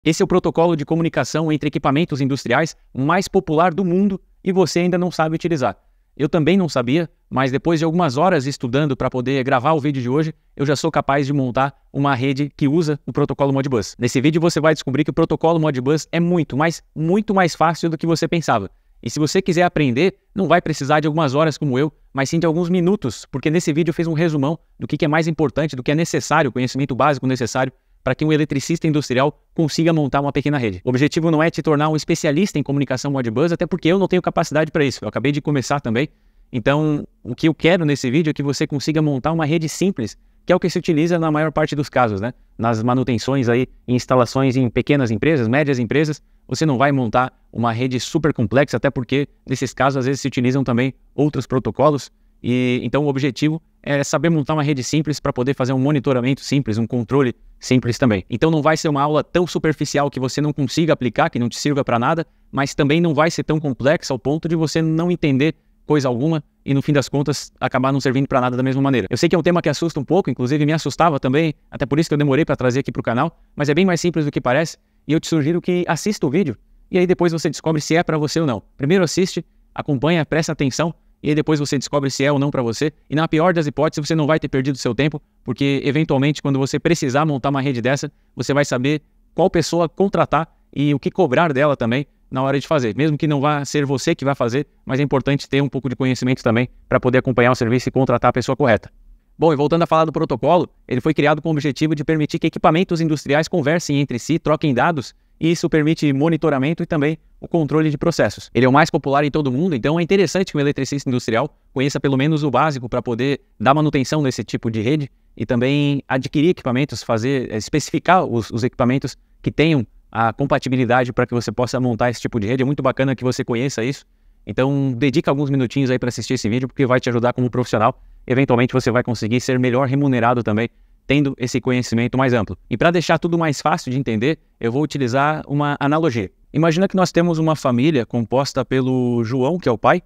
Esse é o protocolo de comunicação entre equipamentos industriais mais popular do mundo e você ainda não sabe utilizar. Eu também não sabia, mas depois de algumas horas estudando para poder gravar o vídeo de hoje, eu já sou capaz de montar uma rede que usa o protocolo Modbus. Nesse vídeo você vai descobrir que o protocolo Modbus é muito mais fácil do que você pensava. E se você quiser aprender, não vai precisar de algumas horas como eu, mas sim de alguns minutos, porque nesse vídeo eu fiz um resumão do que é mais importante, do que é necessário, o conhecimento básico necessário para que um eletricista industrial consiga montar uma pequena rede. O objetivo não é te tornar um especialista em comunicação Modbus, até porque eu não tenho capacidade para isso. Eu acabei de começar também. Então, o que eu quero nesse vídeo é que você consiga montar uma rede simples, que é o que se utiliza na maior parte dos casos, né? Nas manutenções aí, em instalações em pequenas empresas, médias empresas, você não vai montar uma rede super complexa, até porque nesses casos às vezes se utilizam também outros protocolos. E então o objetivo é saber montar uma rede simples para poder fazer um monitoramento simples, um controle simples também. Então não vai ser uma aula tão superficial que você não consiga aplicar, que não te sirva para nada, mas também não vai ser tão complexa ao ponto de você não entender coisa alguma e no fim das contas acabar não servindo para nada da mesma maneira. Eu sei que é um tema que assusta um pouco, inclusive me assustava também, até por isso que eu demorei para trazer aqui para o canal, mas é bem mais simples do que parece e eu te sugiro que assista o vídeo e aí depois você descobre se é para você ou não. Primeiro assiste, acompanha, presta atenção e aí depois você descobre se é ou não para você. E na pior das hipóteses, você não vai ter perdido seu tempo, porque eventualmente quando você precisar montar uma rede dessa, você vai saber qual pessoa contratar e o que cobrar dela também na hora de fazer. Mesmo que não vá ser você que vai fazer, mas é importante ter um pouco de conhecimento também para poder acompanhar o serviço e contratar a pessoa correta. Bom, e voltando a falar do protocolo, ele foi criado com o objetivo de permitir que equipamentos industriais conversem entre si, troquem dados, e isso permite monitoramento e também o controle de processos. Ele é o mais popular em todo o mundo, então é interessante que um eletricista industrial conheça pelo menos o básico para poder dar manutenção nesse tipo de rede e também adquirir equipamentos, especificar os equipamentos que tenham a compatibilidade para que você possa montar esse tipo de rede. É muito bacana que você conheça isso. Então dedica alguns minutinhos aí para assistir esse vídeo, porque vai te ajudar como profissional. Eventualmente você vai conseguir ser melhor remunerado também, tendo esse conhecimento mais amplo. E para deixar tudo mais fácil de entender, eu vou utilizar uma analogia. Imagina que nós temos uma família composta pelo João, que é o pai,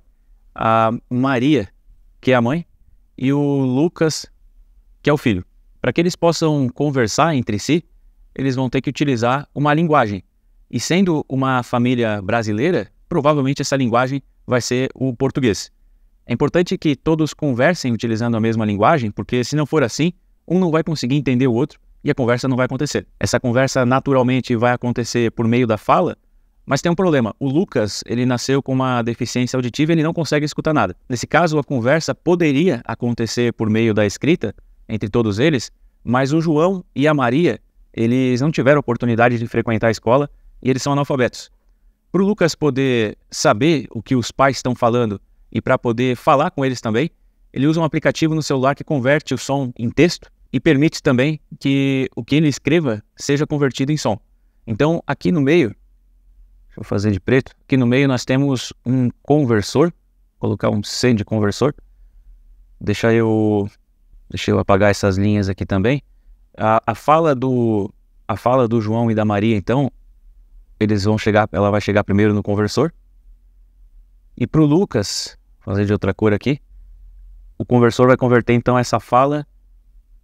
a Maria, que é a mãe, e o Lucas, que é o filho. Para que eles possam conversar entre si, eles vão ter que utilizar uma linguagem. E sendo uma família brasileira, provavelmente essa linguagem vai ser o português. É importante que todos conversem utilizando a mesma linguagem, porque se não for assim, um não vai conseguir entender o outro e a conversa não vai acontecer. Essa conversa naturalmente vai acontecer por meio da fala, mas tem um problema. O Lucas, ele nasceu com uma deficiência auditiva e ele não consegue escutar nada. Nesse caso, a conversa poderia acontecer por meio da escrita, entre todos eles, mas o João e a Maria, eles não tiveram oportunidade de frequentar a escola e eles são analfabetos. Para o Lucas poder saber o que os pais estão falando e para poder falar com eles também, ele usa um aplicativo no celular que converte o som em texto e permite também que o que ele escreva seja convertido em som. Então, aqui no meio, deixa eu fazer de preto, aqui no meio nós temos um conversor, vou colocar um C de conversor, deixa eu apagar essas linhas aqui também. A fala do João e da Maria, então, ela vai chegar primeiro no conversor. E para o Lucas, vou fazer de outra cor aqui, o conversor vai converter então essa fala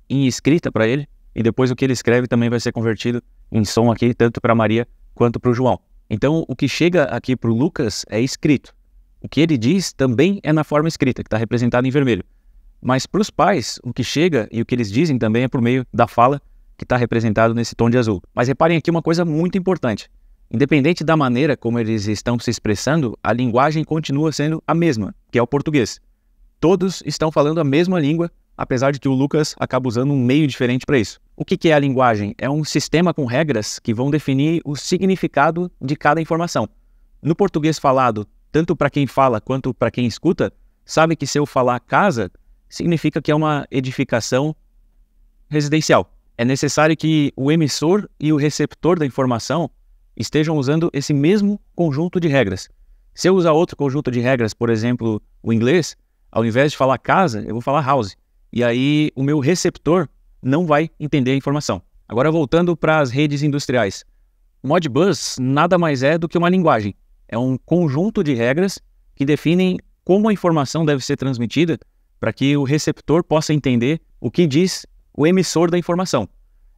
em escrita para ele, e depois o que ele escreve também vai ser convertido em som aqui, tanto para a Maria quanto para o João. Então o que chega aqui para o Lucas é escrito. O que ele diz também é na forma escrita, que está representado em vermelho. Mas para os pais, o que chega e o que eles dizem também é por meio da fala, que está representado nesse tom de azul. Mas reparem aqui uma coisa muito importante. Independente da maneira como eles estão se expressando, a linguagem continua sendo a mesma, que é o português. Todos estão falando a mesma língua, apesar de que o Lucas acaba usando um meio diferente para isso. O que é a linguagem? É um sistema com regras que vão definir o significado de cada informação. No português falado, tanto para quem fala quanto para quem escuta, sabe que se eu falar casa, significa que é uma edificação residencial. É necessário que o emissor e o receptor da informação estejam usando esse mesmo conjunto de regras. Se eu usar outro conjunto de regras, por exemplo, o inglês, ao invés de falar casa, eu vou falar house. E aí o meu receptor não vai entender a informação. Agora voltando para as redes industriais. Modbus nada mais é do que uma linguagem. É um conjunto de regras que definem como a informação deve ser transmitida para que o receptor possa entender o que diz o emissor da informação.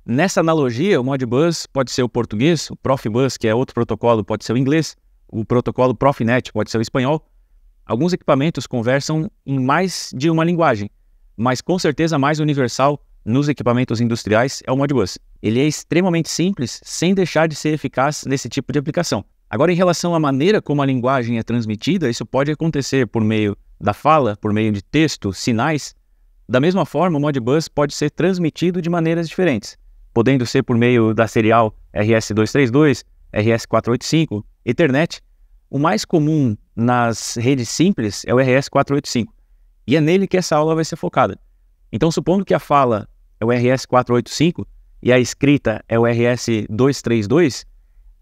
Nessa analogia, o Modbus pode ser o português, o Profibus, que é outro protocolo, pode ser o inglês, o protocolo Profinet pode ser o espanhol. Alguns equipamentos conversam em mais de uma linguagem, mas com certeza a mais universal nos equipamentos industriais é o Modbus. Ele é extremamente simples, sem deixar de ser eficaz nesse tipo de aplicação. Agora, em relação à maneira como a linguagem é transmitida, isso pode acontecer por meio da fala, por meio de texto, sinais. Da mesma forma, o Modbus pode ser transmitido de maneiras diferentes, podendo ser por meio da serial RS-232, RS-485, Ethernet. O mais comum nas redes simples é o RS-485, e é nele que essa aula vai ser focada. Então, supondo que a fala é o RS-485 e a escrita é o RS-232,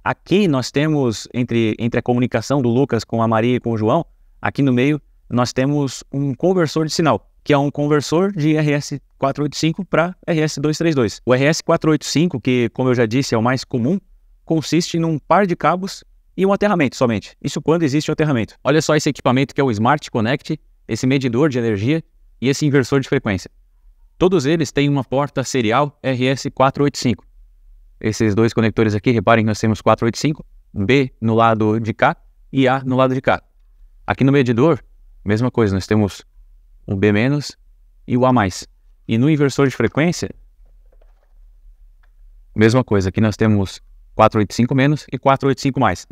aqui nós temos, entre a comunicação do Lucas com a Maria e com o João, aqui no meio nós temos um conversor de sinal, que é um conversor de RS-485 para RS-232. O RS-485, que, como eu já disse, é o mais comum, consiste num par de cabos e um aterramento somente. Isso quando existe o aterramento. Olha só esse equipamento que é o Smart Connect, esse medidor de energia e esse inversor de frequência. Todos eles têm uma porta serial RS-485. Esses dois conectores aqui, reparem que nós temos 485, B no lado de cá e A no lado de cá. Aqui no medidor, mesma coisa, nós temos o B- e o A+. E no inversor de frequência, mesma coisa, aqui nós temos 485- e 485+.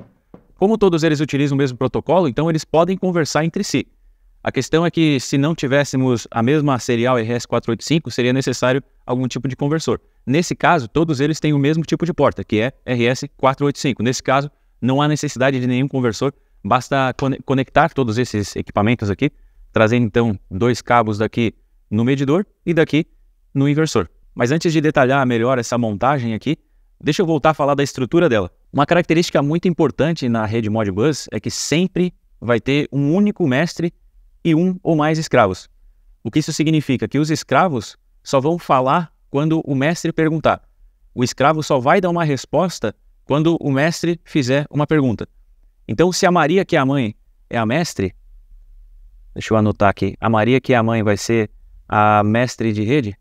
Como todos eles utilizam o mesmo protocolo, então eles podem conversar entre si. A questão é que se não tivéssemos a mesma serial RS-485, seria necessário algum tipo de conversor. Nesse caso, todos eles têm o mesmo tipo de porta, que é RS-485. Nesse caso, não há necessidade de nenhum conversor, basta conectar todos esses equipamentos aqui, trazendo então dois cabos daqui no medidor e daqui no inversor. Mas antes de detalhar melhor essa montagem aqui, deixa eu voltar a falar da estrutura dela. Uma característica muito importante na rede Modbus é que sempre vai ter um único mestre e um ou mais escravos. O que isso significa? Que os escravos só vão falar quando o mestre perguntar. O escravo só vai dar uma resposta quando o mestre fizer uma pergunta. Então, se a Maria, que é a mãe, é a mestre, deixa eu anotar aqui, a Maria, que é a mãe, vai ser a mestre de rede,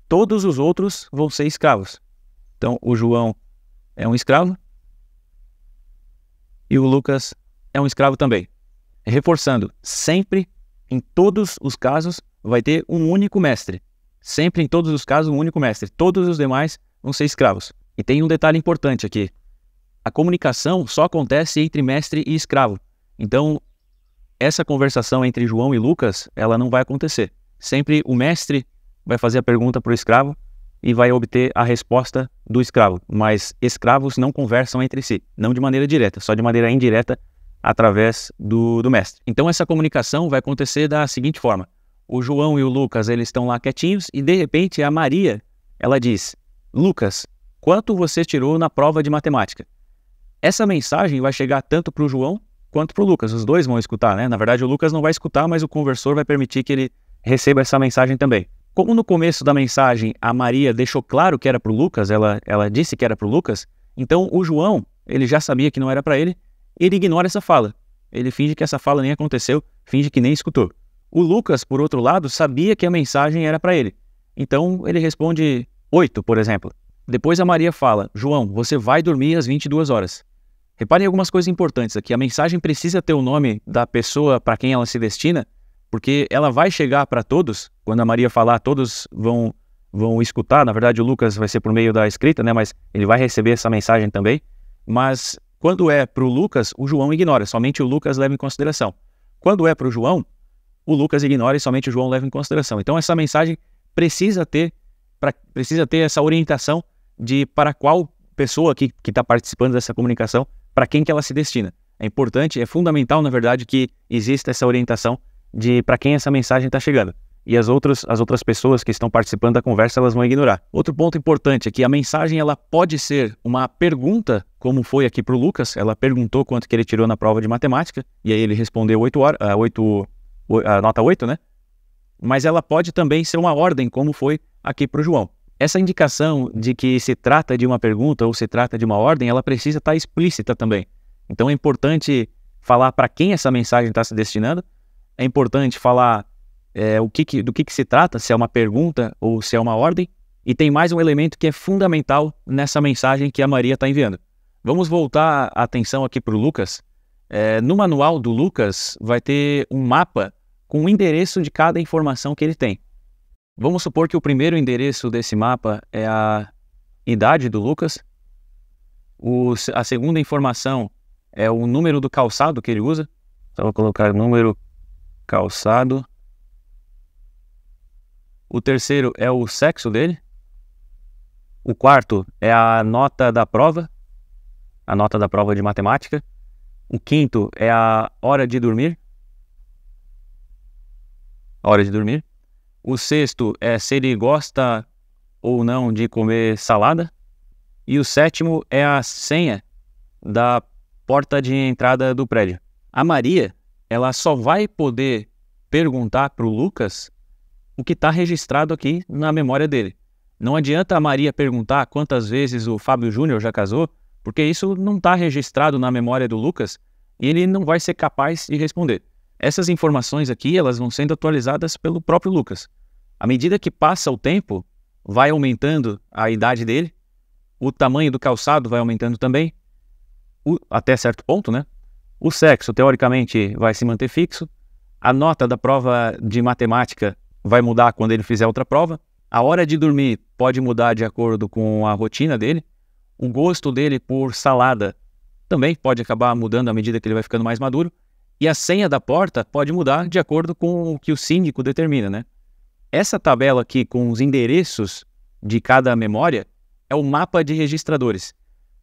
todos os outros vão ser escravos. Então, o João é um escravo e o Lucas é um escravo também. Reforçando, sempre, em todos os casos, vai ter um único mestre. Sempre, em todos os casos, um único mestre. Todos os demais vão ser escravos. E tem um detalhe importante aqui. A comunicação só acontece entre mestre e escravo. Então, essa conversação entre João e Lucas, ela não vai acontecer. Sempre o mestre vai fazer a pergunta para o escravo e vai obter a resposta do escravo. Mas escravos não conversam entre si, não de maneira direta, só de maneira indireta, através do mestre. Então essa comunicação vai acontecer da seguinte forma. O João e o Lucas, eles estão lá quietinhos e de repente a Maria, ela diz: Lucas, quanto você tirou na prova de matemática? Essa mensagem vai chegar tanto para o João quanto para o Lucas. Os dois vão escutar, né? Na verdade o Lucas não vai escutar, mas o conversor vai permitir que ele receba essa mensagem também. Como no começo da mensagem a Maria deixou claro que era para o Lucas, ela disse que era para o Lucas, então o João, ele já sabia que não era para ele ignora essa fala. Ele finge que essa fala nem aconteceu, finge que nem escutou. O Lucas, por outro lado, sabia que a mensagem era para ele. Então ele responde 8, por exemplo. Depois a Maria fala: João, você vai dormir às 22 horas. Reparem algumas coisas importantes aqui. A mensagem precisa ter o nome da pessoa para quem ela se destina, porque ela vai chegar para todos. Quando a Maria falar, todos vão escutar. Na verdade, o Lucas vai ser por meio da escrita, né? Mas ele vai receber essa mensagem também. Mas quando é para o Lucas, o João ignora, somente o Lucas leva em consideração. Quando é para o João, o Lucas ignora e somente o João leva em consideração. Então essa mensagem precisa ter essa orientação de para qual pessoa que está participando dessa comunicação, para quem que ela se destina. É importante, é fundamental, na verdade, que exista essa orientação de para quem essa mensagem está chegando. E as outras pessoas que estão participando da conversa, elas vão ignorar. Outro ponto importante é que a mensagem ela pode ser uma pergunta, como foi aqui para o Lucas. Ela perguntou quanto que ele tirou na prova de matemática, e aí ele respondeu a nota 8, né? Mas ela pode também ser uma ordem, como foi aqui para o João. Essa indicação de que se trata de uma pergunta ou se trata de uma ordem, ela precisa estar explícita também. Então é importante falar para quem essa mensagem está se destinando, é importante falar do que se trata, se é uma pergunta ou se é uma ordem, E tem mais um elemento que é fundamental nessa mensagem que a Maria está enviando. Vamos voltar a atenção aqui para o Lucas. No manual do Lucas vai ter um mapa com o endereço de cada informação que ele tem. Vamos supor que o primeiro endereço desse mapa é a idade do Lucas. A segunda informação é o número do calçado que ele usa. Então, vou colocar número calçado. O terceiro é o sexo dele. O quarto é a nota da prova de matemática. O quinto é a hora de dormir. O sexto é se ele gosta ou não de comer salada. E o sétimo é a senha da porta de entrada do prédio. A Maria, ela só vai poder perguntar para o Lucas o que está registrado aqui na memória dele. Não adianta a Maria perguntar quantas vezes o Fábio Júnior já casou, porque isso não está registrado na memória do Lucas e ele não vai ser capaz de responder. Essas informações aqui, elas vão sendo atualizadas pelo próprio Lucas. À medida que passa o tempo, vai aumentando a idade dele, o tamanho do calçado vai aumentando também, até certo ponto, né? O sexo, teoricamente, vai se manter fixo. A nota da prova de matemática vai mudar quando ele fizer outra prova. A hora de dormir pode mudar de acordo com a rotina dele. O gosto dele por salada também pode acabar mudando à medida que ele vai ficando mais maduro. E a senha da porta pode mudar de acordo com o que o síndico determina, né? Essa tabela aqui com os endereços de cada memória é o mapa de registradores.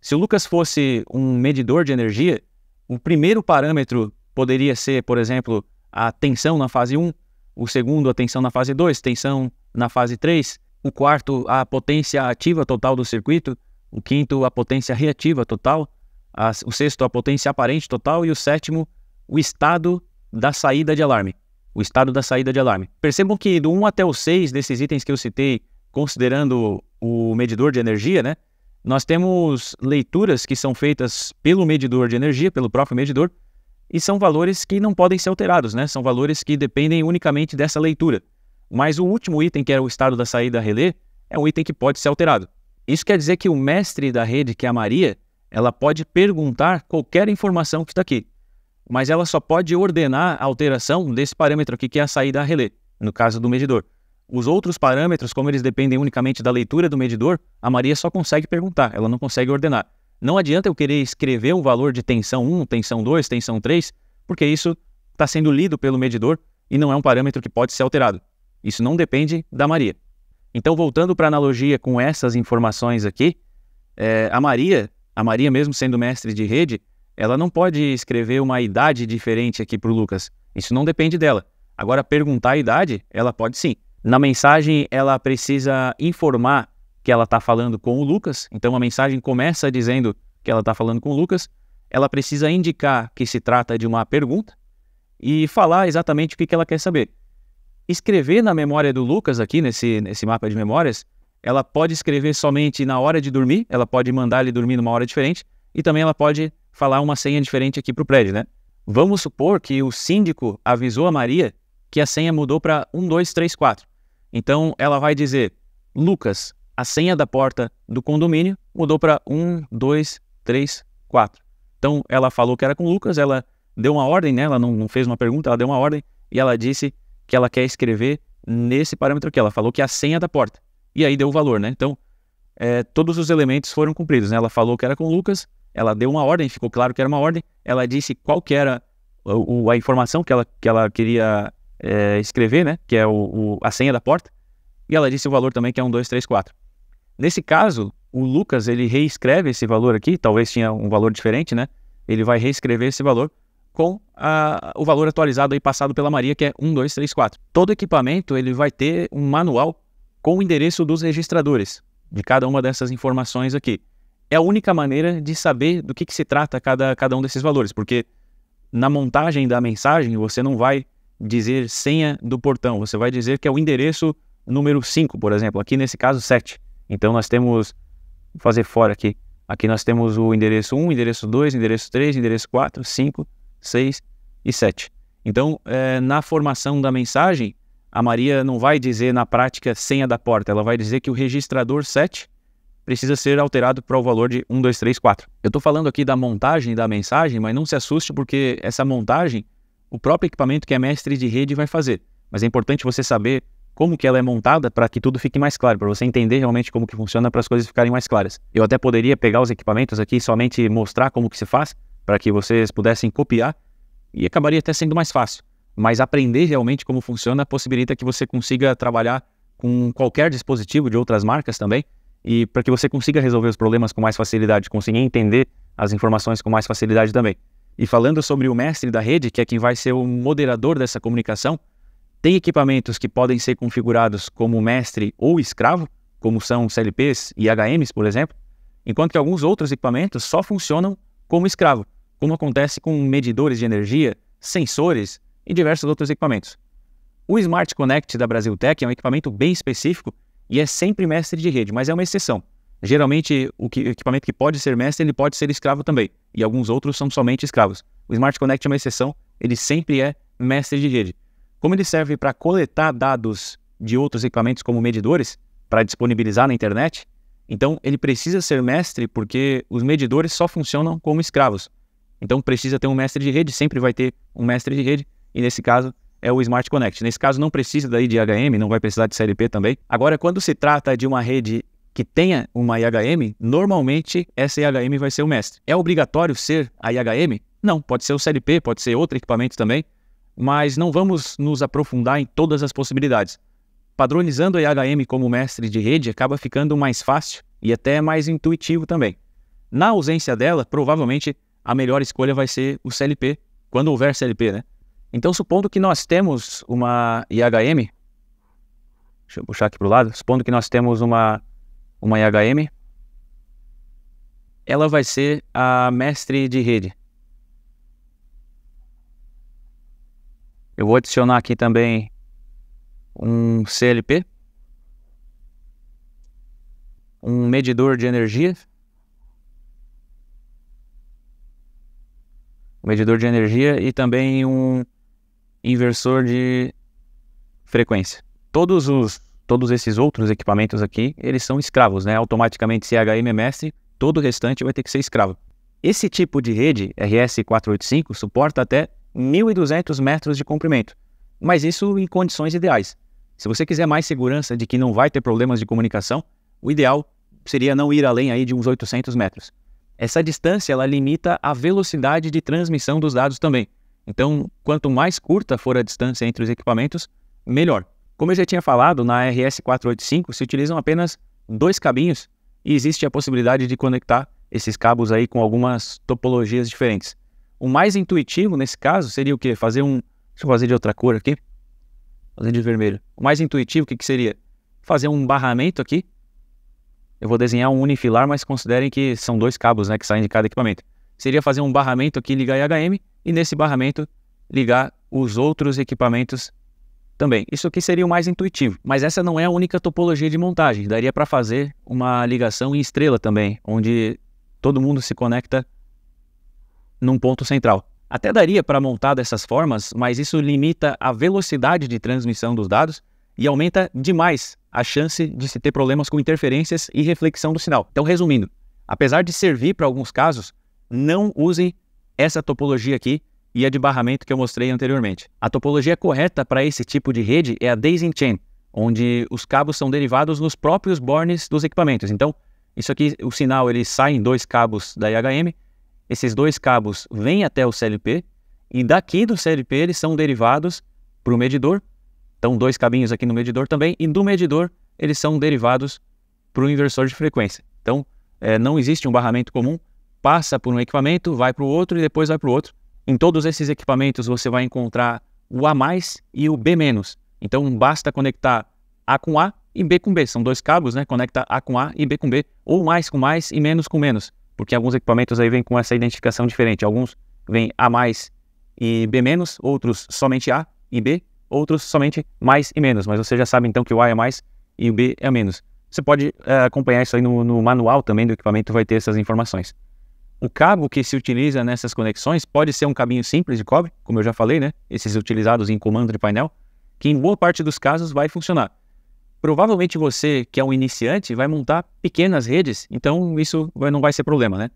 Se o Lucas fosse um medidor de energia, o primeiro parâmetro poderia ser, por exemplo, a tensão na fase 1, o segundo a tensão na fase 2, tensão na fase 3, o quarto a potência ativa total do circuito, o quinto a potência reativa total, o sexto a potência aparente total e o sétimo o estado da saída de alarme. Percebam que do 1 até o 6 desses itens que eu citei, considerando o medidor de energia, né, nós temos leituras que são feitas pelo medidor de energia, pelo próprio medidor, e são valores que não podem ser alterados, né? São valores que dependem unicamente dessa leitura. Mas o último item, que era o estado da saída relé, é um item que pode ser alterado. Isso quer dizer que o mestre da rede, que é a Maria, ela pode perguntar qualquer informação que está aqui, mas ela só pode ordenar a alteração desse parâmetro aqui, que é a saída relé, no caso do medidor. Os outros parâmetros, como eles dependem unicamente da leitura do medidor, a Maria só consegue perguntar, ela não consegue ordenar. Não adianta eu querer escrever um valor de tensão 1, tensão 2, tensão 3, porque isso está sendo lido pelo medidor e não é um parâmetro que pode ser alterado. Isso não depende da Maria. Então, voltando para a analogia com essas informações aqui, a Maria mesmo sendo mestre de rede, ela não pode escrever uma idade diferente aqui para o Lucas. Isso não depende dela. Agora, perguntar a idade, ela pode sim. Na mensagem, ela precisa informar que ela está falando com o Lucas. Então, a mensagem começa dizendo que ela está falando com o Lucas. Ela precisa indicar que se trata de uma pergunta e falar exatamente o que ela quer saber. Escrever na memória do Lucas aqui, nesse mapa de memórias, ela pode escrever somente na hora de dormir, ela pode mandar ele dormir numa hora diferente e também ela pode falar uma senha diferente aqui para o prédio, né? Vamos supor que o síndico avisou a Maria que a senha mudou para 1, 2, 3, 4. Então, ela vai dizer, Lucas, a senha da porta do condomínio mudou para 1, 2, 3, 4. Então, ela falou que era com o Lucas, ela deu uma ordem, né? Ela não fez uma pergunta, ela deu uma ordem e ela disse que ela quer escrever nesse parâmetro aqui. Ela falou que é a senha da porta. E aí deu o valor, né? Então, todos os elementos foram cumpridos, né? Ela falou que era com o Lucas, ela deu uma ordem, ficou claro que era uma ordem, ela disse qual que era a informação que ela queria escrever, né? Que é a senha da porta, e ela disse o valor também, que é 1, 2, 3, 4. Nesse caso, o Lucas, ele reescreve esse valor aqui, talvez tinha um valor diferente, né? Ele vai reescrever esse valor com o valor atualizado aí passado pela Maria, que é 1, 2, 3, 4. Todo equipamento, ele vai ter um manual com o endereço dos registradores de cada uma dessas informações aqui. É a única maneira de saber do que se trata cada um desses valores, porque na montagem da mensagem você não vai dizer senha do portão, você vai dizer que é o endereço número 5, por exemplo, aqui nesse caso 7. Então nós temos, vou fazer fora aqui, aqui nós temos o endereço 1, endereço 2, endereço 3, endereço 4, 5, 6 e 7. Então, na formação da mensagem, a Maria não vai dizer na prática senha da porta, ela vai dizer que o registrador 7 precisa ser alterado para o valor de 1, 2, 3, 4. Eu estou falando aqui da montagem da mensagem, mas não se assuste porque essa montagem, o próprio equipamento que é mestre de rede vai fazer. Mas é importante você saber como que ela é montada para que tudo fique mais claro, para você entender realmente como que funciona, para as coisas ficarem mais claras. Eu até poderia pegar os equipamentos aqui e somente mostrar como que se faz, para que vocês pudessem copiar, e acabaria até sendo mais fácil. Mas aprender realmente como funciona possibilita que você consiga trabalhar com qualquer dispositivo de outras marcas também, e para que você consiga resolver os problemas com mais facilidade, conseguir entender as informações com mais facilidade também. E falando sobre o mestre da rede, que é quem vai ser o moderador dessa comunicação, tem equipamentos que podem ser configurados como mestre ou escravo, como são CLPs e HMs, por exemplo, enquanto que alguns outros equipamentos só funcionam como escravo, como acontece com medidores de energia, sensores e diversos outros equipamentos. O Smart Connect da Brasiltec é um equipamento bem específico e é sempre mestre de rede, mas é uma exceção. Geralmente, o equipamento que pode ser mestre, ele pode ser escravo também, e alguns outros são somente escravos. O Smart Connect é uma exceção, ele sempre é mestre de rede. Como ele serve para coletar dados de outros equipamentos como medidores, para disponibilizar na internet, então ele precisa ser mestre porque os medidores só funcionam como escravos. Então precisa ter um mestre de rede, sempre vai ter um mestre de rede, e nesse caso é o Smart Connect. Nesse caso não precisa daí de IHM, não vai precisar de CLP também. Agora, quando se trata de uma rede que tenha uma IHM, normalmente essa IHM vai ser o mestre. É obrigatório ser a IHM? Não, pode ser o CLP, pode ser outro equipamento também, mas não vamos nos aprofundar em todas as possibilidades. Padronizando a IHM como mestre de rede acaba ficando mais fácil e até mais intuitivo também. Na ausência dela, provavelmente a melhor escolha vai ser o CLP, quando houver CLP, né? Então, supondo que nós temos uma IHM, deixa eu puxar aqui para o lado, supondo que nós temos uma IHM, ela vai ser a mestre de rede. Eu vou adicionar aqui também um CLP, um medidor de energia, e também um inversor de frequência. Todos esses outros equipamentos aqui, eles são escravos, né? Automaticamente, se IHM é mestre, todo o restante vai ter que ser escravo. Esse tipo de rede, RS485, suporta até 1.200 metros de comprimento, mas isso em condições ideais. Se você quiser mais segurança de que não vai ter problemas de comunicação, o ideal seria não ir além aí de uns 800 metros. Essa distância ela limita a velocidade de transmissão dos dados também. Então, quanto mais curta for a distância entre os equipamentos, melhor. Como eu já tinha falado, na RS485 se utilizam apenas 2 cabinhos e existe a possibilidade de conectar esses cabos aí com algumas topologias diferentes. O mais intuitivo nesse caso seria o quê? Deixa eu fazer de outra cor aqui. Fazer de vermelho. O mais intuitivo, o que seria? Fazer um barramento aqui. Eu vou desenhar um unifilar, mas considerem que são 2 cabos, né, que saem de cada equipamento. Seria fazer um barramento aqui, ligar IHM, e nesse barramento ligar os outros equipamentos também. Isso aqui seria o mais intuitivo. Mas essa não é a única topologia de montagem. Daria para fazer uma ligação em estrela também, onde todo mundo se conecta num ponto central. Até daria para montar dessas formas, mas isso limita a velocidade de transmissão dos dados e aumenta demais a chance de se ter problemas com interferências e reflexão do sinal. Então, resumindo, apesar de servir para alguns casos, não usem essa topologia aqui e a de barramento que eu mostrei anteriormente. A topologia correta para esse tipo de rede é a Daisy Chain, onde os cabos são derivados nos próprios bornes dos equipamentos. Então, isso aqui, o sinal ele sai em 2 cabos da IHM, esses 2 cabos vêm até o CLP e daqui do CLP eles são derivados para o medidor. Então, 2 cabinhos aqui no medidor também, e do medidor eles são derivados para o inversor de frequência. Então, não existe um barramento comum, passa por um equipamento, vai para o outro e depois vai para o outro. Em todos esses equipamentos você vai encontrar o A+, e o B-. Então, basta conectar A com A e B com B. São 2 cabos, né? Conecta A com A e B com B, ou mais com mais e menos com menos, porque alguns equipamentos aí vêm com essa identificação diferente. Alguns vêm A+, e B-, outros somente A e B, outros somente mais e menos, mas você já sabe então que o A é mais e o B é menos. Você pode acompanhar isso aí no manual também do equipamento, vai ter essas informações. O cabo que se utiliza nessas conexões pode ser um cabinho simples de cobre, como eu já falei, né? Esses utilizados em comando de painel. que em boa parte dos casos vai funcionar. Provavelmente você, que é um iniciante, vai montar pequenas redes, então isso não vai ser problema, né?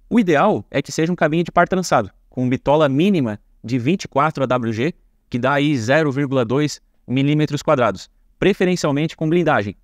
O ideal é que seja um cabinho de par trançado, com bitola mínima de 24 AWG, que dá aí 0,2 milímetros quadrados, preferencialmente com blindagem.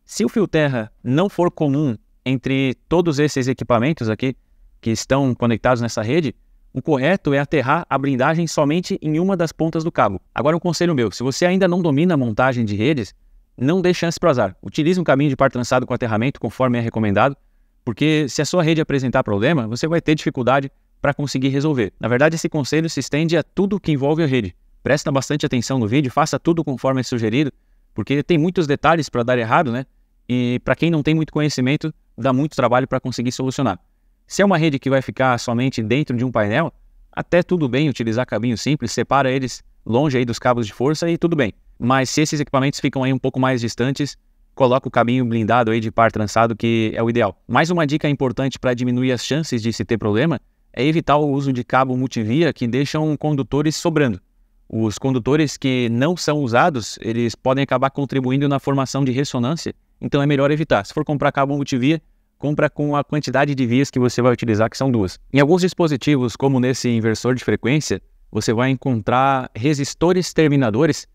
Se o fio terra não for comum entre todos esses equipamentos aqui que estão conectados nessa rede, o correto é aterrar a blindagem somente em uma das pontas do cabo. Agora um conselho meu, se você ainda não domina a montagem de redes, não dê chance para o azar. Utilize um caminho de par trançado com aterramento conforme é recomendado, porque se a sua rede apresentar problema, você vai ter dificuldade para conseguir resolver. Na verdade, esse conselho se estende a tudo que envolve a rede. Presta bastante atenção no vídeo, faça tudo conforme é sugerido, porque tem muitos detalhes para dar errado, né? E para quem não tem muito conhecimento, dá muito trabalho para conseguir solucionar. Se é uma rede que vai ficar somente dentro de um painel, até tudo bem utilizar cabinho simples, separa eles longe aí dos cabos de força e tudo bem. Mas se esses equipamentos ficam aí um pouco mais distantes, coloca o cabinho blindado aí de par trançado, que é o ideal. Mais uma dica importante para diminuir as chances de se ter problema é evitar o uso de cabo multivia que deixam condutores sobrando. Os condutores que não são usados, eles podem acabar contribuindo na formação de ressonância, então é melhor evitar. Se for comprar cabo multivia, compra com a quantidade de vias que você vai utilizar, que são 2. Em alguns dispositivos, como nesse inversor de frequência, você vai encontrar resistores terminadores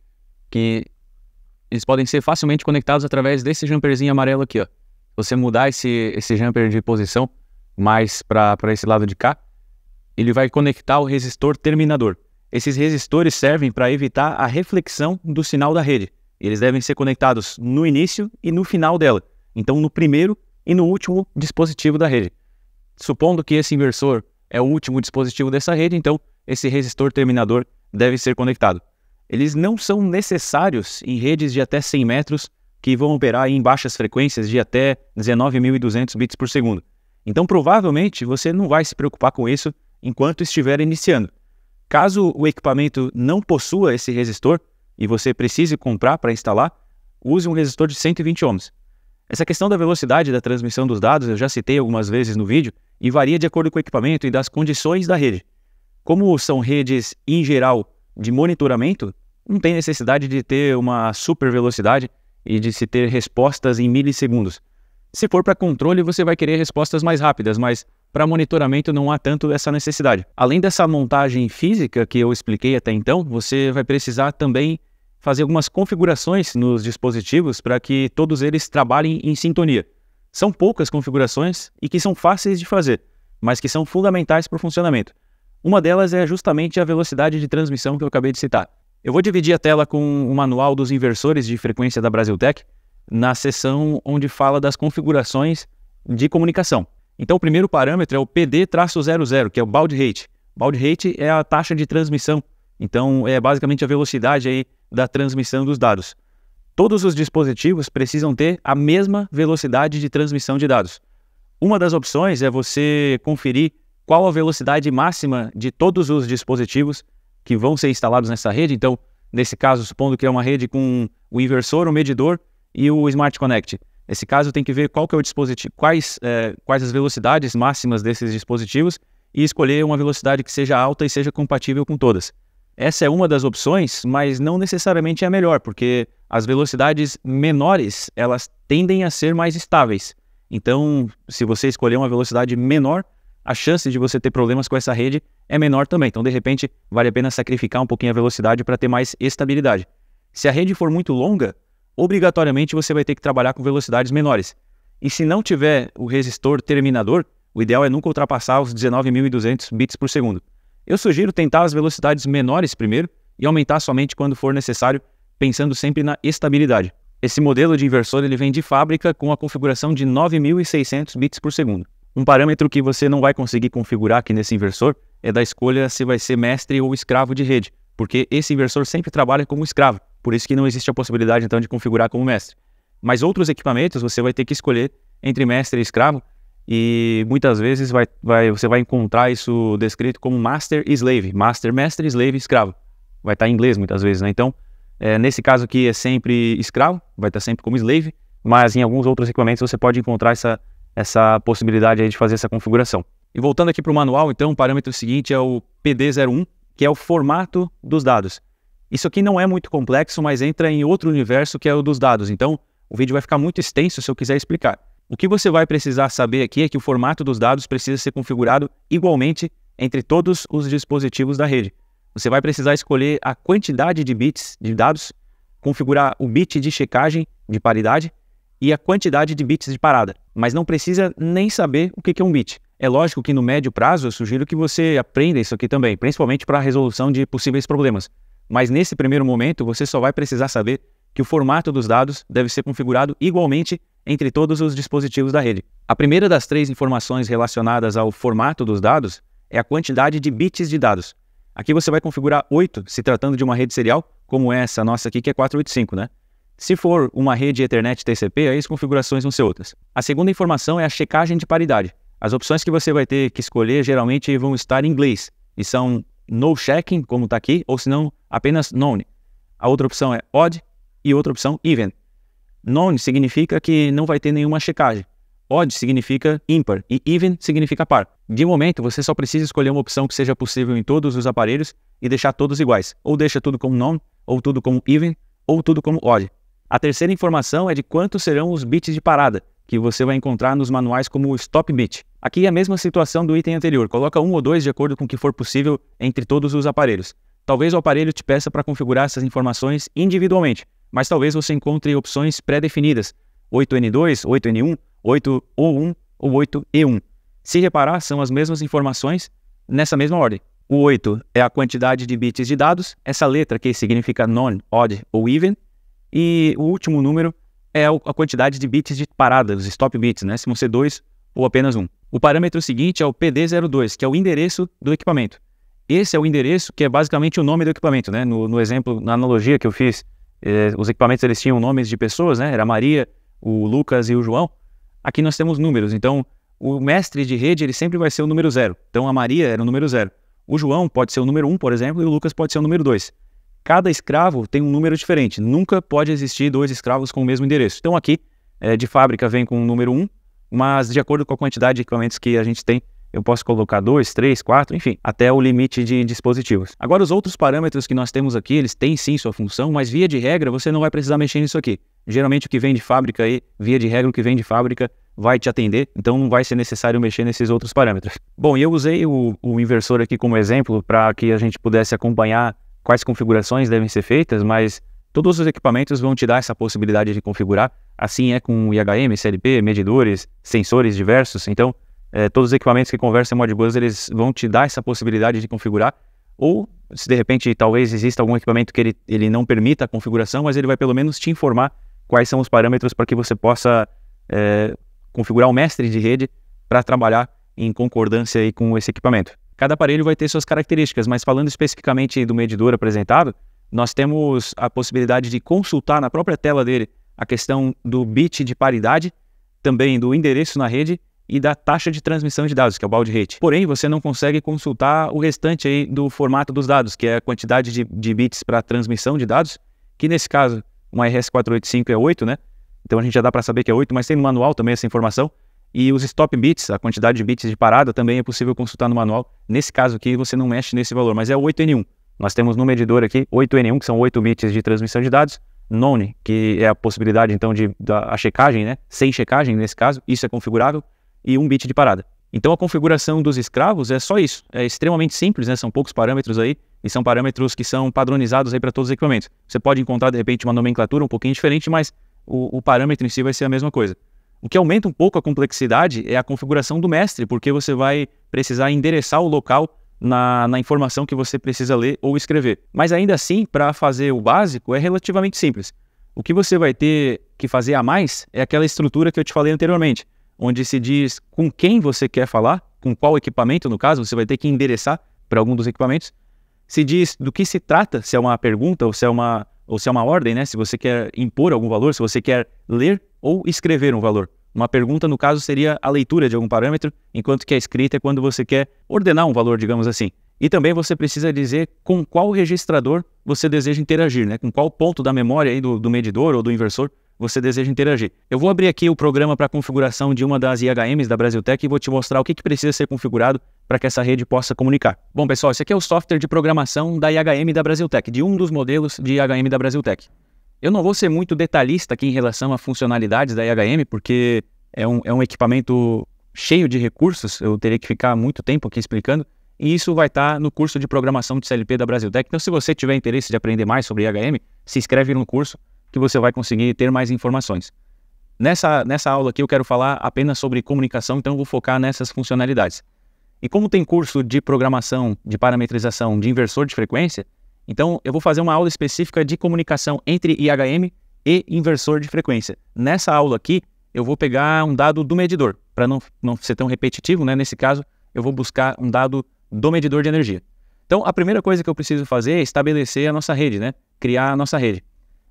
que eles podem ser facilmente conectados através desse jumperzinho amarelo aqui, ó. Se você mudar esse jumper de posição mais para esse lado de cá, ele vai conectar o resistor terminador. Esses resistores servem para evitar a reflexão do sinal da rede. Eles devem ser conectados no início e no final dela. Então, no primeiro e no último dispositivo da rede. Supondo que esse inversor é o último dispositivo dessa rede, então esse resistor terminador deve ser conectado. Eles não são necessários em redes de até 100 metros que vão operar em baixas frequências de até 19.200 bits por segundo. Então, provavelmente, você não vai se preocupar com isso enquanto estiver iniciando. Caso o equipamento não possua esse resistor e você precise comprar para instalar, use um resistor de 120 ohms. Essa questão da velocidade da transmissão dos dados eu já citei algumas vezes no vídeo e varia de acordo com o equipamento e das condições da rede. Como são redes, em geral, de monitoramento, não tem necessidade de ter uma super velocidade e de se ter respostas em milissegundos. Se for para controle, você vai querer respostas mais rápidas, mas para monitoramento não há tanto essa necessidade. Além dessa montagem física que eu expliquei até então, você vai precisar também fazer algumas configurações nos dispositivos para que todos eles trabalhem em sintonia. São poucas configurações e que são fáceis de fazer, mas que são fundamentais para o funcionamento. Uma delas é justamente a velocidade de transmissão que eu acabei de citar. Eu vou dividir a tela com o manual dos inversores de frequência da Brasiltec na seção onde fala das configurações de comunicação. Então o primeiro parâmetro é o PD-00, que é o baud rate. Baud rate é a taxa de transmissão, então é basicamente a velocidade aí da transmissão dos dados. Todos os dispositivos precisam ter a mesma velocidade de transmissão de dados. Uma das opções é você conferir qual a velocidade máxima de todos os dispositivos que vão ser instalados nessa rede. Então, nesse caso, supondo que é uma rede com o inversor, o medidor e o Smart Connect. Nesse caso, tem que ver qual que é o dispositivo, quais as velocidades máximas desses dispositivos e escolher uma velocidade que seja alta e seja compatível com todas. Essa é uma das opções, mas não necessariamente é a melhor, porque as velocidades menores, elas tendem a ser mais estáveis. Então, se você escolher uma velocidade menor, a chance de você ter problemas com essa rede é menor também. Então, de repente, vale a pena sacrificar um pouquinho a velocidade para ter mais estabilidade. Se a rede for muito longa, obrigatoriamente você vai ter que trabalhar com velocidades menores. E se não tiver o resistor terminador, o ideal é nunca ultrapassar os 19.200 bits por segundo. Eu sugiro tentar as velocidades menores primeiro e aumentar somente quando for necessário, pensando sempre na estabilidade. Esse modelo de inversor ele vem de fábrica com a configuração de 9.600 bits por segundo. Um parâmetro que você não vai conseguir configurar aqui nesse inversor é da escolha se vai ser mestre ou escravo de rede, porque esse inversor sempre trabalha como escravo, por isso que não existe a possibilidade então de configurar como mestre. Mas outros equipamentos você vai ter que escolher entre mestre e escravo, e muitas vezes você vai encontrar isso descrito como master e slave, master, mestre, slave, escravo. Vai estar em inglês muitas vezes, né? Então, nesse caso aqui é sempre escravo, vai estar sempre como slave, mas em alguns outros equipamentos você pode encontrar essa possibilidade aí de fazer essa configuração. E voltando aqui para o manual, então, o parâmetro seguinte é o PD01, que é o formato dos dados. Isso aqui não é muito complexo, mas entra em outro universo que é o dos dados. Então, o vídeo vai ficar muito extenso se eu quiser explicar. O que você vai precisar saber aqui é que o formato dos dados precisa ser configurado igualmente entre todos os dispositivos da rede. Você vai precisar escolher a quantidade de bits de dados, configurar o bit de checagem de paridade e a quantidade de bits de parada. Mas não precisa nem saber o que é um bit. É lógico que no médio prazo eu sugiro que você aprenda isso aqui também, principalmente para a resolução de possíveis problemas. Mas nesse primeiro momento você só vai precisar saber que o formato dos dados deve ser configurado igualmente entre todos os dispositivos da rede. A primeira das 3 informações relacionadas ao formato dos dados é a quantidade de bits de dados. Aqui você vai configurar 8, se tratando de uma rede serial, como essa nossa aqui, que é 485, né? Se for uma rede Ethernet TCP, aí as configurações vão ser outras. A segunda informação é a checagem de paridade. As opções que você vai ter que escolher geralmente vão estar em inglês, e são no checking, como está aqui, ou se não, apenas none. A outra opção é odd e outra opção even. None significa que não vai ter nenhuma checagem. Odd significa ímpar e even significa par. De momento, você só precisa escolher uma opção que seja possível em todos os aparelhos e deixar todos iguais. Ou deixa tudo como none, ou tudo como even, ou tudo como odd. A terceira informação é de quantos serão os bits de parada, que você vai encontrar nos manuais como stop bit. Aqui é a mesma situação do item anterior. Coloca 1 ou 2 de acordo com o que for possível entre todos os aparelhos. Talvez o aparelho te peça para configurar essas informações individualmente, mas talvez você encontre opções pré-definidas, 8N2, 8N1, 8O1 ou 8E1. Se reparar, são as mesmas informações nessa mesma ordem. O 8 é a quantidade de bits de dados, essa letra aqui significa none, odd ou even, e o último número é a quantidade de bits de parada, os stop bits, né? Se vão ser 2 ou apenas 1. O parâmetro seguinte é o PD02, que é o endereço do equipamento. Esse é o endereço que é basicamente o nome do equipamento, né? No exemplo, na analogia que eu fiz, os equipamentos eles tinham nomes de pessoas, né? Era a Maria, o Lucas e o João. Aqui nós temos números, então o mestre de rede ele sempre vai ser o número 0. Então a Maria era o número 0. O João pode ser o número 1, por exemplo, e o Lucas pode ser o número 2. Cada escravo tem um número diferente. Nunca pode existir 2 escravos com o mesmo endereço. Então aqui, de fábrica, vem com o número 1, mas de acordo com a quantidade de equipamentos que a gente tem, eu posso colocar 2, 3, 4, enfim, até o limite de dispositivos. Agora, os outros parâmetros que nós temos aqui, eles têm sim sua função, mas via de regra, você não vai precisar mexer nisso aqui. Geralmente o que vem de fábrica aí, via de regra, o que vem de fábrica vai te atender, então não vai ser necessário mexer nesses outros parâmetros. Bom, eu usei o inversor aqui como exemplo para que a gente pudesse acompanhar quais configurações devem ser feitas, mas todos os equipamentos vão te dar essa possibilidade de configurar. Assim é com IHM, CLP, medidores, sensores diversos. Então, todos os equipamentos que conversam em Modbus, eles vão te dar essa possibilidade de configurar. Ou, se de repente, talvez exista algum equipamento que ele não permita a configuração, mas ele vai pelo menos te informar quais são os parâmetros para que você possa configurar um mestre de rede para trabalhar em concordância aí com esse equipamento. Cada aparelho vai ter suas características, mas falando especificamente do medidor apresentado, nós temos a possibilidade de consultar na própria tela dele a questão do bit de paridade, também do endereço na rede e da taxa de transmissão de dados, que é o baud rate. Porém, você não consegue consultar o restante aí do formato dos dados, que é a quantidade de bits para transmissão de dados, que nesse caso, uma RS485 é 8, né? Então a gente já dá para saber que é 8, mas tem no manual também essa informação. E os stop bits, a quantidade de bits de parada, também é possível consultar no manual. Nesse caso aqui, você não mexe nesse valor, mas é o 8N1. Nós temos no medidor aqui 8N1, que são 8 bits de transmissão de dados. None, que é a possibilidade, então, a checagem, né? Sem checagem, nesse caso, isso é configurável. E 1 bit de parada. Então, a configuração dos escravos é só isso. É extremamente simples, né? São poucos parâmetros aí. E são parâmetros que são padronizados aí para todos os equipamentos. Você pode encontrar, de repente, uma nomenclatura um pouquinho diferente, mas o parâmetro em si vai ser a mesma coisa. O que aumenta um pouco a complexidade é a configuração do mestre, porque você vai precisar endereçar o local na informação que você precisa ler ou escrever. Mas ainda assim, para fazer o básico, é relativamente simples. O que você vai ter que fazer a mais é aquela estrutura que eu te falei anteriormente, onde se diz com quem você quer falar, com qual equipamento, no caso, você vai ter que endereçar para algum dos equipamentos. Se diz do que se trata, se é uma pergunta ou se é uma ordem, né? Se você quer impor algum valor, se você quer ler ou escrever um valor. Uma pergunta, no caso, seria a leitura de algum parâmetro, enquanto que a escrita é quando você quer ordenar um valor, digamos assim. E também você precisa dizer com qual registrador você deseja interagir, né? Com qual ponto da memória aí do medidor ou do inversor você deseja interagir. Eu vou abrir aqui o programa para configuração de uma das IHMs da Brasiltec e vou te mostrar o que precisa ser configurado para que essa rede possa comunicar. Bom, pessoal, esse aqui é o software de programação da IHM da Brasiltec, de um dos modelos de IHM da Brasiltec. Eu não vou ser muito detalhista aqui em relação a funcionalidades da IHM, porque é um equipamento cheio de recursos, eu teria que ficar muito tempo aqui explicando, e isso vai estar no curso de programação de CLP da Brasiltec. Então, se você tiver interesse de aprender mais sobre IHM, se inscreve no curso que você vai conseguir ter mais informações. Nessa aula aqui eu quero falar apenas sobre comunicação, então eu vou focar nessas funcionalidades. E como tem curso de programação, de parametrização, de inversor de frequência, então eu vou fazer uma aula específica de comunicação entre IHM e inversor de frequência. Nessa aula aqui, eu vou pegar um dado do medidor, para não ser tão repetitivo, né? Nesse caso, eu vou buscar um dado do medidor de energia. Então, a primeira coisa que eu preciso fazer é estabelecer a nossa rede, né? Criar a nossa rede.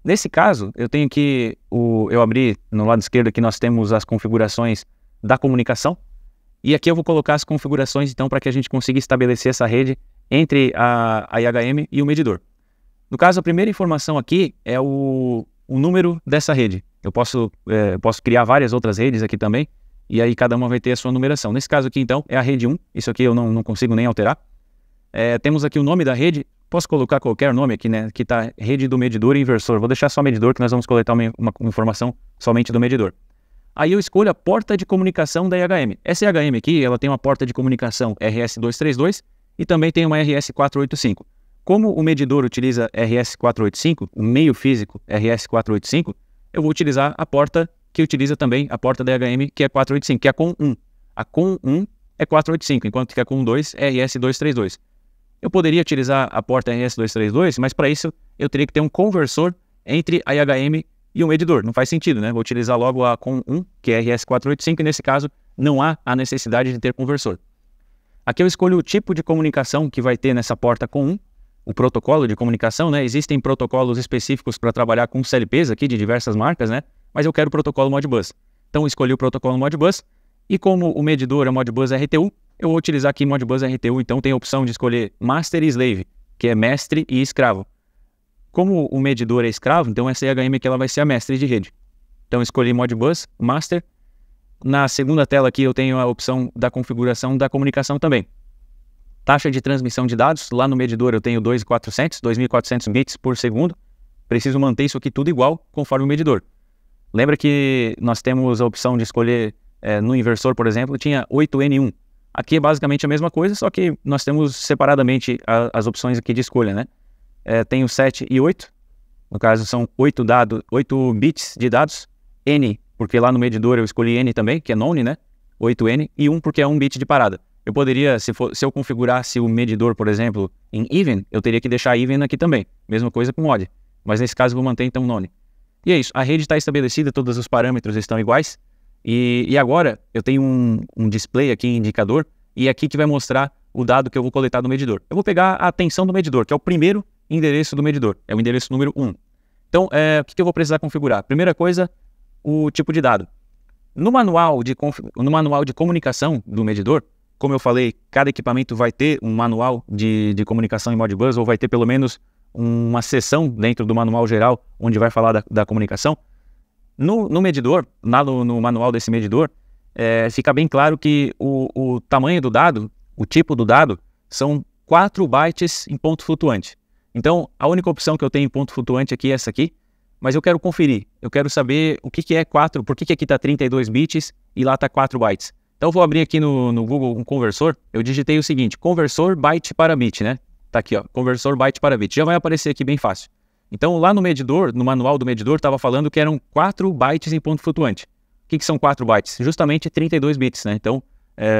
Nesse caso, eu tenho que, eu abri no lado esquerdo aqui, nós temos as configurações da comunicação, e aqui eu vou colocar as configurações, então, para que a gente consiga estabelecer essa rede entre a IHM e o medidor. No caso, a primeira informação aqui é o número dessa rede. Eu posso criar várias outras redes aqui também, e aí cada uma vai ter a sua numeração. Nesse caso aqui, então, é a rede 1, isso aqui eu não consigo nem alterar. Temos aqui o nome da rede, posso colocar qualquer nome aqui, né? Aqui está rede do medidor e inversor. Vou deixar só medidor, que nós vamos coletar uma informação somente do medidor. Aí eu escolho a porta de comunicação da IHM. Essa IHM aqui, ela tem uma porta de comunicação RS-232 e também tem uma RS-485. Como o medidor utiliza RS-485, o meio físico RS-485, eu vou utilizar a porta que utiliza também a porta da IHM, que é 485, que é a COM1. A COM1 é 485, enquanto que a COM2 é RS-232. Eu poderia utilizar a porta RS-232, mas para isso eu teria que ter um conversor entre a IHM e o medidor. Não faz sentido, né? Vou utilizar logo a COM1, que é RS-485, e nesse caso não há a necessidade de ter conversor. Aqui eu escolho o tipo de comunicação que vai ter nessa porta COM1, o protocolo de comunicação, né? Existem protocolos específicos para trabalhar com CLPs aqui de diversas marcas, né? Mas eu quero o protocolo Modbus. Então eu escolhi o protocolo Modbus, e como o medidor é Modbus RTU, eu vou utilizar aqui Modbus RTU, então tem a opção de escolher Master e Slave, que é mestre e escravo. Como o medidor é escravo, então essa IHM aqui ela vai ser a mestre de rede. Então eu escolhi Modbus, Master. Na segunda tela aqui eu tenho a opção da configuração da comunicação também. Taxa de transmissão de dados, lá no medidor eu tenho 2.400 bits por segundo. Preciso manter isso aqui tudo igual conforme o medidor. Lembra que nós temos a opção de escolher, no inversor, por exemplo, tinha 8N1. Aqui é basicamente a mesma coisa, só que nós temos separadamente as opções aqui de escolha, né? Tenho 7 e 8, no caso são 8 bits de dados, N, porque lá no medidor eu escolhi N também, que é none, né? 8N, e 1 porque é 1 bit de parada. Eu poderia, se eu configurasse o medidor, por exemplo, em even, eu teria que deixar even aqui também. Mesma coisa com odd, mas nesse caso eu vou manter então none. E é isso, a rede está estabelecida, todos os parâmetros estão iguais. E agora eu tenho um display aqui, indicador, e aqui que vai mostrar o dado que eu vou coletar do medidor. Eu vou pegar a tensão do medidor, que é o primeiro endereço do medidor, é o endereço número 1. Então, o que eu vou precisar configurar? Primeira coisa, o tipo de dado. No manual de comunicação do medidor, como eu falei, cada equipamento vai ter um manual de comunicação em Modbus, ou vai ter pelo menos uma seção dentro do manual geral, onde vai falar da comunicação. No medidor, lá no manual desse medidor, fica bem claro que o tamanho do dado, o tipo do dado, são 4 bytes em ponto flutuante. Então, a única opção que eu tenho em ponto flutuante aqui é essa aqui, mas eu quero conferir, eu quero saber o que é 4, por que aqui está 32 bits e lá está 4 bytes. Então, eu vou abrir aqui no Google um conversor, eu digitei o seguinte, conversor byte para bit, né? Tá aqui, ó, conversor byte para bit, já vai aparecer aqui bem fácil. Então, lá no medidor, no manual do medidor, estava falando que eram 4 bytes em ponto flutuante. O que são 4 bytes? Justamente 32 bits, né? Então,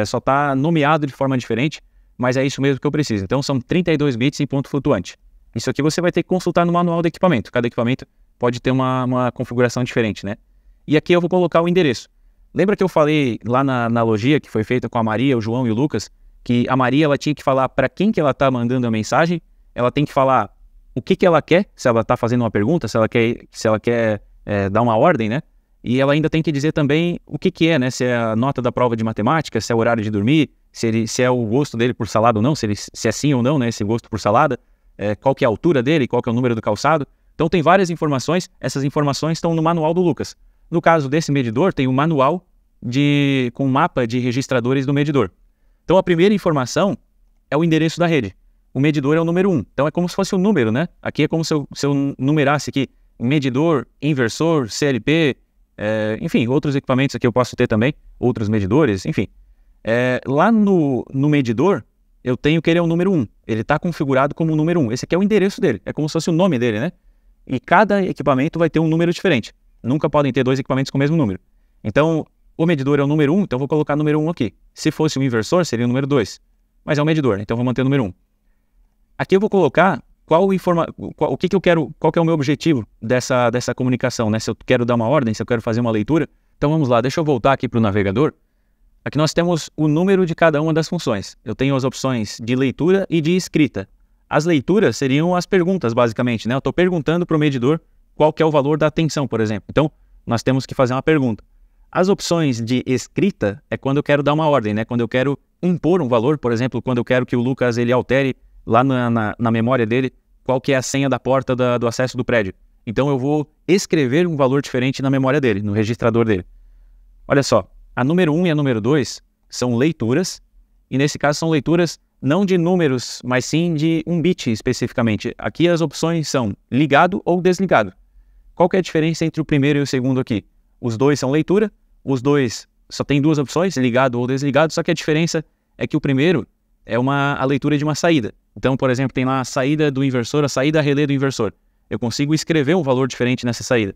só está nomeado de forma diferente, mas é isso mesmo que eu preciso. Então, são 32 bits em ponto flutuante. Isso aqui você vai ter que consultar no manual do equipamento. Cada equipamento pode ter uma configuração diferente, né? E aqui eu vou colocar o endereço. Lembra que eu falei lá na analogia que foi feita com a Maria, o João e o Lucas, que a Maria ela tinha que falar para quem que ela está mandando a mensagem, ela tem que falar o que ela quer, se ela está fazendo uma pergunta, se ela quer dar uma ordem, né? E ela ainda tem que dizer também o que é, né? Se é a nota da prova de matemática, se é o horário de dormir, se é o gosto dele por salada ou não, se é sim ou não, né? Esse gosto por salada, qual que é a altura dele, qual que é o número do calçado. Então tem várias informações, essas informações estão no manual do Lucas. No caso desse medidor, tem um manual com mapa de registradores do medidor. Então a primeira informação é o endereço da rede. O medidor é o número 1. Então é como se fosse um número, né? Aqui é como se eu numerasse aqui medidor, inversor, CLP, enfim, outros equipamentos aqui eu posso ter também, outros medidores, enfim. Lá no medidor, eu tenho que ele é o número 1. Ele está configurado como o número 1. Esse aqui é o endereço dele, é como se fosse o nome dele, né? E cada equipamento vai ter um número diferente. Nunca podem ter 2 equipamentos com o mesmo número. Então, o medidor é o número 1, então eu vou colocar o número 1 aqui. Se fosse um inversor, seria o número 2. Mas é um medidor, então eu vou manter o número 1. Aqui eu vou colocar o que eu quero, qual que é o meu objetivo dessa comunicação, né? Se eu quero dar uma ordem, se eu quero fazer uma leitura. Então vamos lá, deixa eu voltar aqui para o navegador. Aqui nós temos o número de cada uma das funções. Eu tenho as opções de leitura e de escrita. As leituras seriam as perguntas, basicamente, né? Eu estou perguntando para o medidor qual que é o valor da tensão, por exemplo. Então, nós temos que fazer uma pergunta. As opções de escrita é quando eu quero dar uma ordem, né? Quando eu quero impor um valor, por exemplo, quando eu quero que o Lucas ele altere lá na memória dele qual que é a senha da porta do acesso do prédio. Então, eu vou escrever um valor diferente na memória dele, no registrador dele. Olha só. A número 1 e a número 2 são leituras, e nesse caso são leituras não de números, mas sim de um bit especificamente. Aqui as opções são ligado ou desligado. Qual que é a diferença entre o primeiro e o segundo aqui? Os dois são leitura, os dois só tem 2 opções, ligado ou desligado, só que a diferença é que o primeiro é a leitura de uma saída. Então, por exemplo, tem lá a saída do inversor, a saída relé do inversor. Eu consigo escrever um valor diferente nessa saída.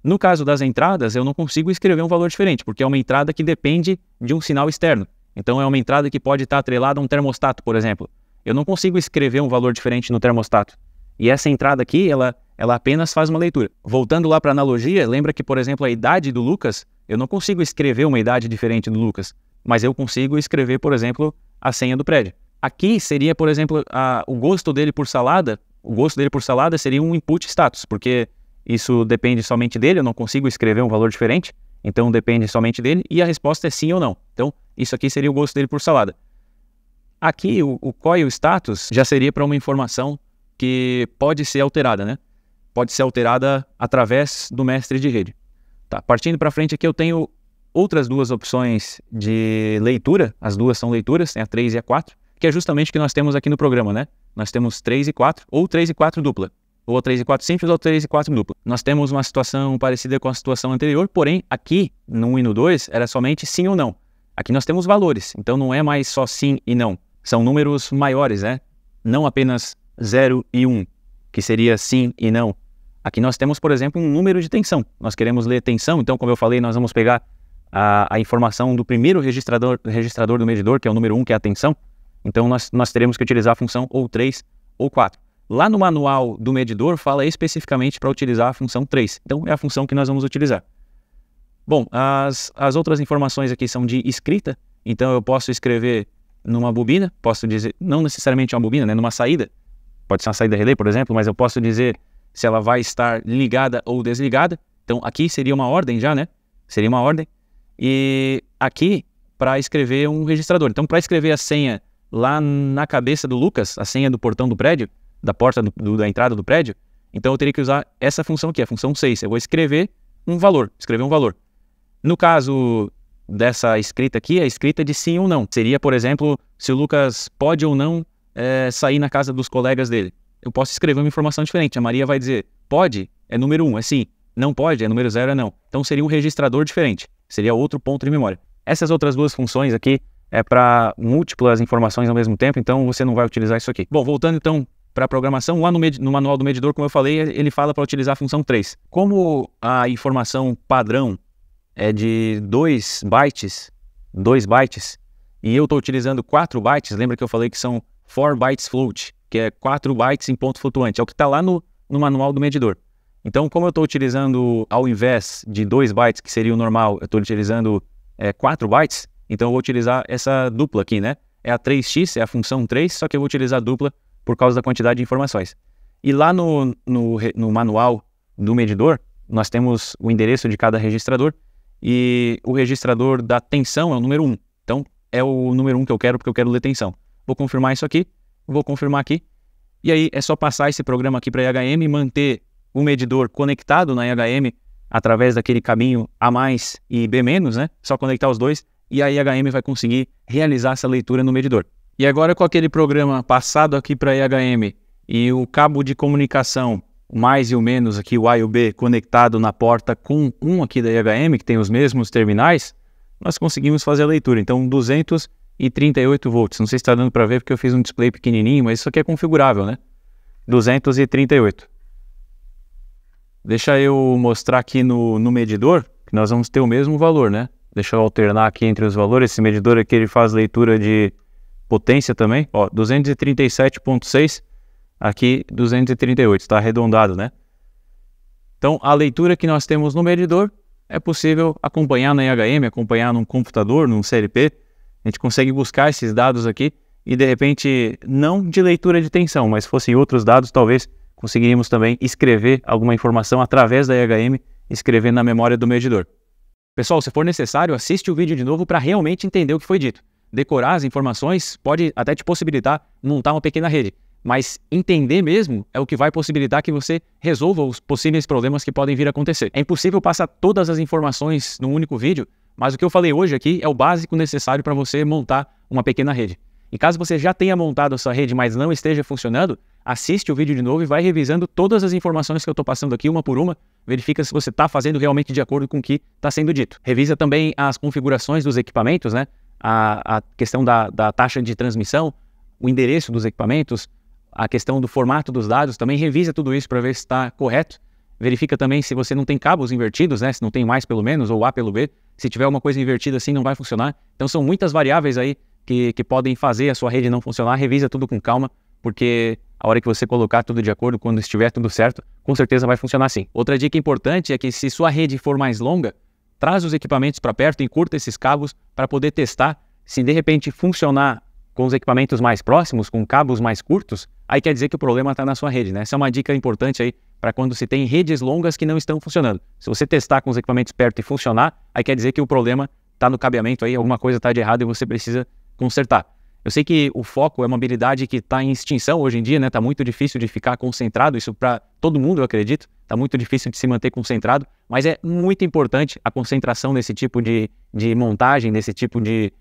No caso das entradas, eu não consigo escrever um valor diferente, porque é uma entrada que depende de um sinal externo. Então é uma entrada que pode estar atrelada a um termostato, por exemplo. Eu não consigo escrever um valor diferente no termostato. E essa entrada aqui, ela apenas faz uma leitura. Voltando lá para a analogia, lembra que, por exemplo, a idade do Lucas, eu não consigo escrever uma idade diferente do Lucas, mas eu consigo escrever, por exemplo, a senha do prédio. Aqui seria, por exemplo, o gosto dele por salada. O gosto dele por salada seria um input status, porque isso depende somente dele, eu não consigo escrever um valor diferente, então depende somente dele, e a resposta é sim ou não. Então, isso aqui seria o gosto dele por salada. Aqui, o COI, o status, já seria para uma informação que pode ser alterada, né? Pode ser alterada através do mestre de rede. Tá, partindo para frente aqui eu tenho outras 2 opções de leitura, as 2 são leituras, tem a 3 e a 4, que é justamente o que nós temos aqui no programa, né? Nós temos 3 e 4, ou 3 e 4 dupla. Ou 3 e 4 simples, ou 3 e 4 dupla. Nós temos uma situação parecida com a situação anterior, porém, aqui, no 1 e no 2, era somente sim ou não. Aqui nós temos valores, então não é mais só sim e não. São números maiores, né? Não apenas 0 e 1, que seria sim e não. Aqui nós temos, por exemplo, um número de tensão. Nós queremos ler tensão, então, como eu falei, nós vamos pegar a informação do primeiro registrador do medidor, que é o número 1, que é a tensão. Então, nós teremos que utilizar a função ou 3 ou 4. Lá no manual do medidor, fala especificamente para utilizar a função 3. Então, é a função que nós vamos utilizar. Bom, as outras informações aqui são de escrita. Então, eu posso escrever numa bobina, posso dizer, não necessariamente uma bobina, né, numa saída. Pode ser uma saída relé, por exemplo, mas eu posso dizer se ela vai estar ligada ou desligada. Então, aqui seria uma ordem já, né? Seria uma ordem. E aqui, para escrever um registrador. Então, para escrever a senha lá na cabeça do Lucas, a senha do portão do prédio, da porta da entrada do prédio, então eu teria que usar essa função aqui, a função 6. Eu vou escrever um valor. No caso dessa escrita aqui, a escrita de sim ou não. Seria, por exemplo, se o Lucas pode ou não sair na casa dos colegas dele. Eu posso escrever uma informação diferente. A Maria vai dizer, pode, é número 1, é sim. Não pode, é número 0, é não. Então seria um registrador diferente. Seria outro ponto de memória. Essas outras 2 funções aqui é para múltiplas informações ao mesmo tempo, então você não vai utilizar isso aqui. Bom, voltando então para a programação, lá no manual do medidor, como eu falei, ele fala para utilizar a função 3. Como a informação padrão é de 2 bytes, e eu estou utilizando 4 bytes, lembra que eu falei que são 4 bytes float, que é 4 bytes em ponto flutuante, é o que está lá no manual do medidor. Então, como eu estou utilizando, ao invés de 2 bytes, que seria o normal, eu estou utilizando 4 bytes, então eu vou utilizar essa dupla aqui, né? É a 3x, é a função 3, só que eu vou utilizar a dupla por causa da quantidade de informações. E lá no manual do medidor, nós temos o endereço de cada registrador, e o registrador da tensão é o número 1. Então, é o número 1 que eu quero, porque eu quero ler tensão. Vou confirmar isso aqui, vou confirmar aqui, e aí é só passar esse programa aqui para IHM, manter o medidor conectado na IHM através daquele caminho A mais e B menos, né? Só conectar os dois, e a IHM vai conseguir realizar essa leitura no medidor. E agora com aquele programa passado aqui para a IHM e o cabo de comunicação, o mais e o menos aqui, o A e o B, conectado na porta com um aqui da IHM, que tem os mesmos terminais, nós conseguimos fazer a leitura. Então 238 volts, não sei se está dando para ver porque eu fiz um display pequenininho, mas isso aqui é configurável, né? 238. Deixa eu mostrar aqui no medidor, que nós vamos ter o mesmo valor, né? Deixa eu alternar aqui entre os valores. Esse medidor aqui ele faz leitura de potência também, ó, 237.6, aqui 238, está arredondado, né? Então, a leitura que nós temos no medidor é possível acompanhar na IHM, acompanhar num computador, num CLP. A gente consegue buscar esses dados aqui e, de repente, não de leitura de tensão, mas se fossem outros dados, talvez conseguiríamos também escrever alguma informação através da IHM, escrever na memória do medidor. Pessoal, se for necessário, assiste o vídeo de novo para realmente entender o que foi dito. Decorar as informações pode até te possibilitar montar uma pequena rede, mas entender mesmo é o que vai possibilitar que você resolva os possíveis problemas que podem vir a acontecer. É impossível passar todas as informações num único vídeo, mas o que eu falei hoje aqui é o básico necessário para você montar uma pequena rede. E caso você já tenha montado a sua rede, mas não esteja funcionando, assiste o vídeo de novo e vai revisando todas as informações que eu estou passando aqui, uma por uma, verifica se você está fazendo realmente de acordo com o que está sendo dito. Revisa também as configurações dos equipamentos, né? A questão da taxa de transmissão, o endereço dos equipamentos, a questão do formato dos dados, também revisa tudo isso para ver se está correto. Verifica também se você não tem cabos invertidos, né? Se não tem mais pelo menos, ou A pelo B. Se tiver uma coisa invertida assim, não vai funcionar. Então são muitas variáveis aí que podem fazer a sua rede não funcionar. Revisa tudo com calma, porque a hora que você colocar tudo de acordo, quando estiver tudo certo, com certeza vai funcionar sim. Outra dica importante é que se sua rede for mais longa, traz os equipamentos para perto e encurta esses cabos para poder testar. Se de repente funcionar com os equipamentos mais próximos, com cabos mais curtos, aí quer dizer que o problema está na sua rede, né? Essa é uma dica importante aí para quando se tem redes longas que não estão funcionando. Se você testar com os equipamentos perto e funcionar, aí quer dizer que o problema está no cabeamento aí, alguma coisa está de errado e você precisa consertar. Eu sei que o foco é uma habilidade que está em extinção hoje em dia, né? Está muito difícil de ficar concentrado, isso para todo mundo, eu acredito. Está muito difícil de se manter concentrado, mas é muito importante a concentração nesse tipo de montagem, nesse tipo de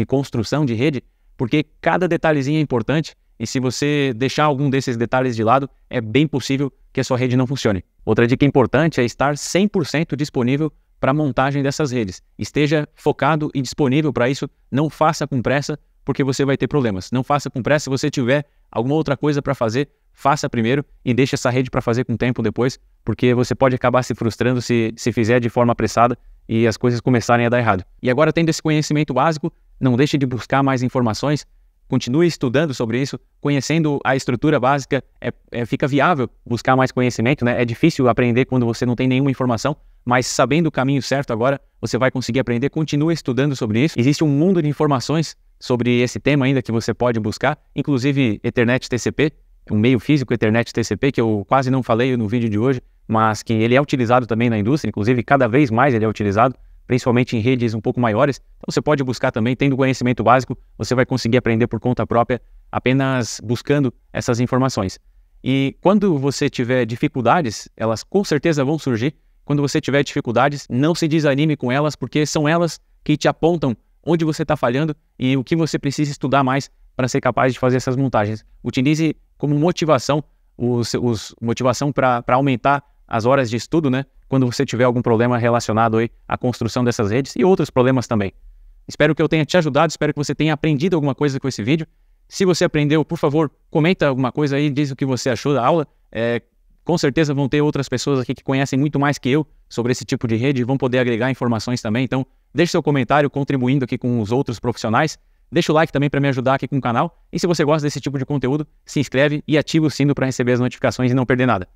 construção de rede, porque cada detalhezinho é importante e se você deixar algum desses detalhes de lado, é bem possível que a sua rede não funcione. Outra dica importante é estar 100% disponível para a montagem dessas redes. Esteja focado e disponível para isso, não faça com pressa, porque você vai ter problemas. Não faça com pressa, se você tiver alguma outra coisa para fazer, faça primeiro e deixe essa rede para fazer com tempo depois, porque você pode acabar se frustrando se fizer de forma apressada e as coisas começarem a dar errado. E agora, tendo esse conhecimento básico, não deixe de buscar mais informações, continue estudando sobre isso, conhecendo a estrutura básica, fica viável buscar mais conhecimento, né? É difícil aprender quando você não tem nenhuma informação, mas sabendo o caminho certo agora, você vai conseguir aprender. Continue estudando sobre isso. Existe um mundo de informações sobre esse tema ainda que você pode buscar, inclusive Ethernet TCP, um meio físico Ethernet TCP, que eu quase não falei no vídeo de hoje, mas que ele é utilizado também na indústria, inclusive cada vez mais ele é utilizado, principalmente em redes um pouco maiores. Então você pode buscar também, tendo conhecimento básico, você vai conseguir aprender por conta própria, apenas buscando essas informações. E quando você tiver dificuldades, elas com certeza vão surgir. Quando você tiver dificuldades, não se desanime com elas, porque são elas que te apontam onde você está falhando e o que você precisa estudar mais para ser capaz de fazer essas montagens. Utilize como motivação, motivação para aumentar as horas de estudo, né? Quando você tiver algum problema relacionado aí à construção dessas redes e outros problemas também. Espero que eu tenha te ajudado, espero que você tenha aprendido alguma coisa com esse vídeo. Se você aprendeu, por favor, comenta alguma coisa aí, diz o que você achou da aula. Com certeza vão ter outras pessoas aqui que conhecem muito mais que eu sobre esse tipo de rede e vão poder agregar informações também. Então, deixe seu comentário contribuindo aqui com os outros profissionais. Deixa o like também para me ajudar aqui com o canal. E se você gosta desse tipo de conteúdo, se inscreve e ativa o sino para receber as notificações e não perder nada.